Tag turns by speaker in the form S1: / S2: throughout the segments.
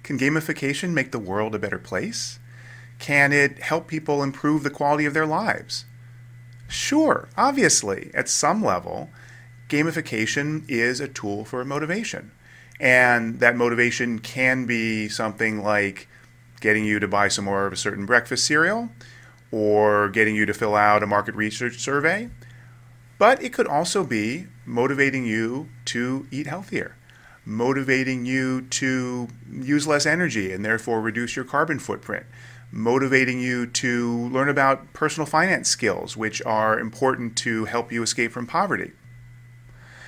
S1: Can gamification make the world a better place? Can it help people improve the quality of their lives? Sure, obviously, at some level, gamification is a tool for motivation. And that motivation can be something like getting you to buy some more of a certain breakfast cereal or getting you to fill out a market research survey. But it could also be motivating you to eat healthier, motivating you to use less energy and therefore reduce your carbon footprint, motivating you to learn about personal finance skills, which are important to help you escape from poverty.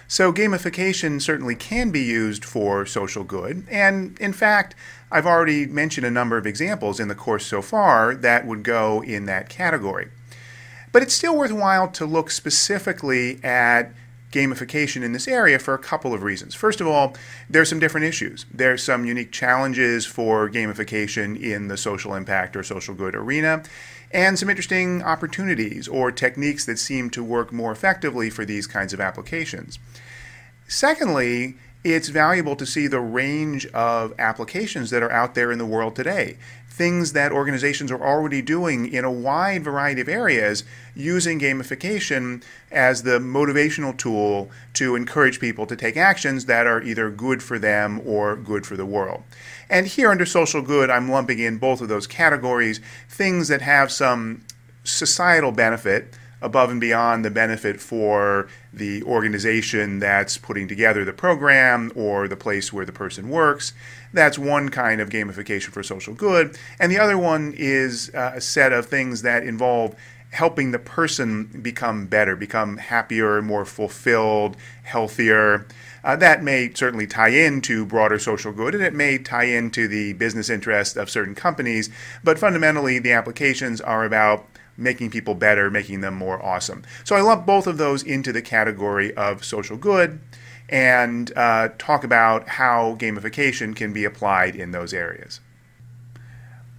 S1: So gamification certainly can be used for social good, and in fact, I've already mentioned a number of examples in the course so far that would go in that category. But it's still worthwhile to look specifically at gamification in this area for a couple of reasons. First of all, there's some different issues. There's some unique challenges for gamification in the social impact or social good arena, and some interesting opportunities or techniques that seem to work more effectively for these kinds of applications. Secondly, it's valuable to see the range of applications that are out there in the world today. Things that organizations are already doing in a wide variety of areas using gamification as the motivational tool to encourage people to take actions that are either good for them or good for the world. And here under social good, I'm lumping in both of those categories, things that have some societal benefit above and beyond the benefit for the organization that's putting together the program or the place where the person works. That's one kind of gamification for social good. And the other one is a set of things that involve helping the person become better, become happier, more fulfilled, healthier. That may certainly tie into broader social good, and it may tie into the business interest of certain companies, but fundamentally the applications are about making people better, making them more awesome. So I lump both of those into the category of social good and talk about how gamification can be applied in those areas.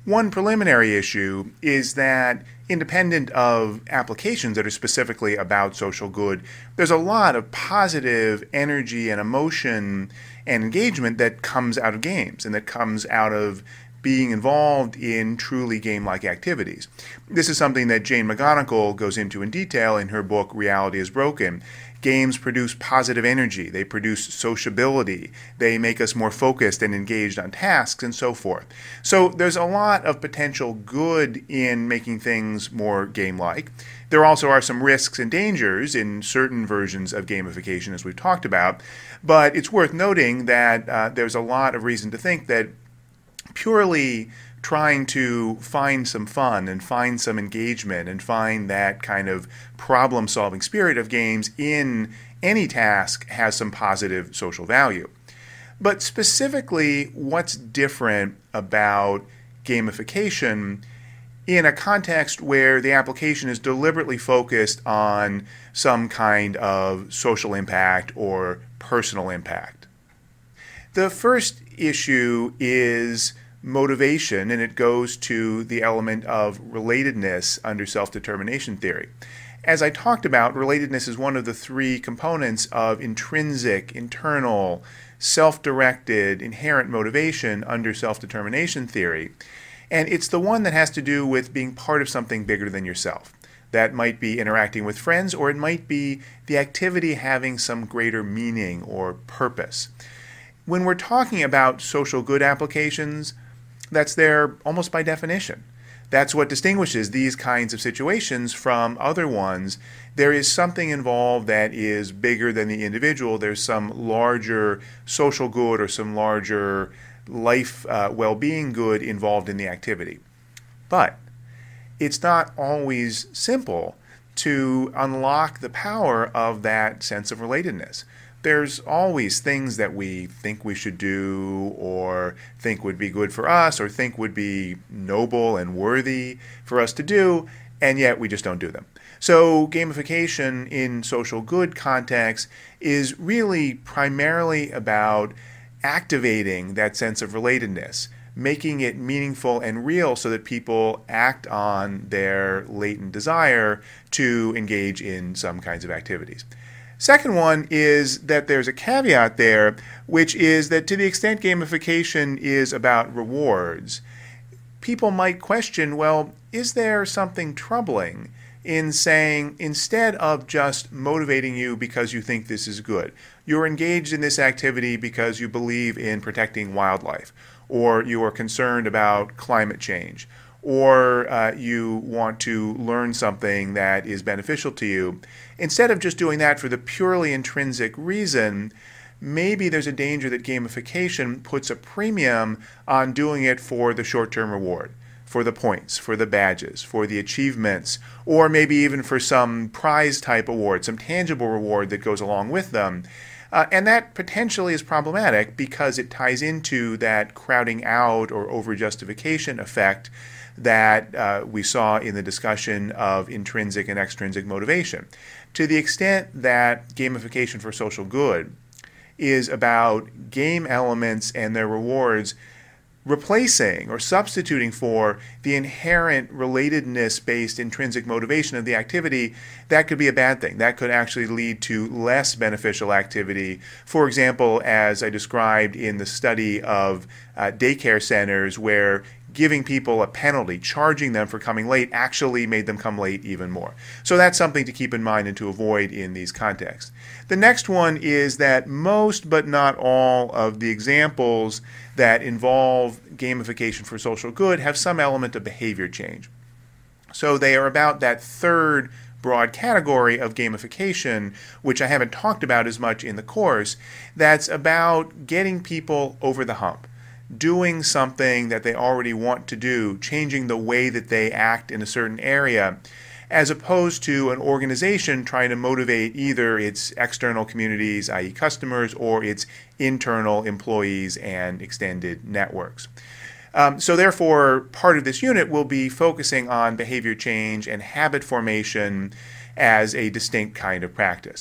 S1: One preliminary issue is that independent of applications that are specifically about social good, there's a lot of positive energy and emotion and engagement that comes out of games and that comes out of being involved in truly game-like activities. This is something that Jane McGonigal goes into in detail in her book, Reality is Broken. Games produce positive energy, they produce sociability, they make us more focused and engaged on tasks, and so forth. So there's a lot of potential good in making things more game-like. There also are some risks and dangers in certain versions of gamification, as we've talked about, but it's worth noting that there's a lot of reason to think that purely trying to find some fun and find some engagement and find that kind of problem-solving spirit of games in any task has some positive social value. But specifically, what's different about gamification in a context where the application is deliberately focused on some kind of social impact or personal impact? The first issue is motivation, and it goes to the element of relatedness under self-determination theory. As I talked about, relatedness is one of the three components of intrinsic, internal, self-directed, inherent motivation under self-determination theory, and it's the one that has to do with being part of something bigger than yourself. That might be interacting with friends, or it might be the activity having some greater meaning or purpose. When we're talking about social good applications, that's there almost by definition. That's what distinguishes these kinds of situations from other ones. There is something involved that is bigger than the individual. There's some larger social good or some larger life well-being good involved in the activity. But it's not always simple to unlock the power of that sense of relatedness. There's always things that we think we should do or think would be good for us or think would be noble and worthy for us to do, and yet we just don't do them. So gamification in social good context is really primarily about activating that sense of relatedness, making it meaningful and real so that people act on their latent desire to engage in some kinds of activities. Second one is that there's a caveat there, which is that to the extent gamification is about rewards, people might question, well, is there something troubling in saying instead of just motivating you because you think this is good, you're engaged in this activity because you believe in protecting wildlife, or you are concerned about climate change, or you want to learn something that is beneficial to you. Instead of just doing that for the purely intrinsic reason, maybe there's a danger that gamification puts a premium on doing it for the short-term reward, for the points, for the badges, for the achievements, or maybe even for some prize type award, some tangible reward that goes along with them. And that potentially is problematic because it ties into that crowding out or over-justification effect that we saw in the discussion of intrinsic and extrinsic motivation. To the extent that gamification for social good is about game elements and their rewards replacing or substituting for the inherent relatedness-based intrinsic motivation of the activity, that could be a bad thing. That could actually lead to less beneficial activity. For example, as I described in the study of daycare centers where giving people a penalty, charging them for coming late, actually made them come late even more. So that's something to keep in mind and to avoid in these contexts. The next one is that most but not all of the examples that involve gamification for social good have some element of behavior change. So they are about that third broad category of gamification, which I haven't talked about as much in the course, that's about getting people over the hump, doing something that they already want to do, changing the way that they act in a certain area, as opposed to an organization trying to motivate either its external communities, i.e. customers, or its internal employees and extended networks. So therefore, part of this unit will be focusing on behavior change and habit formation as a distinct kind of practice.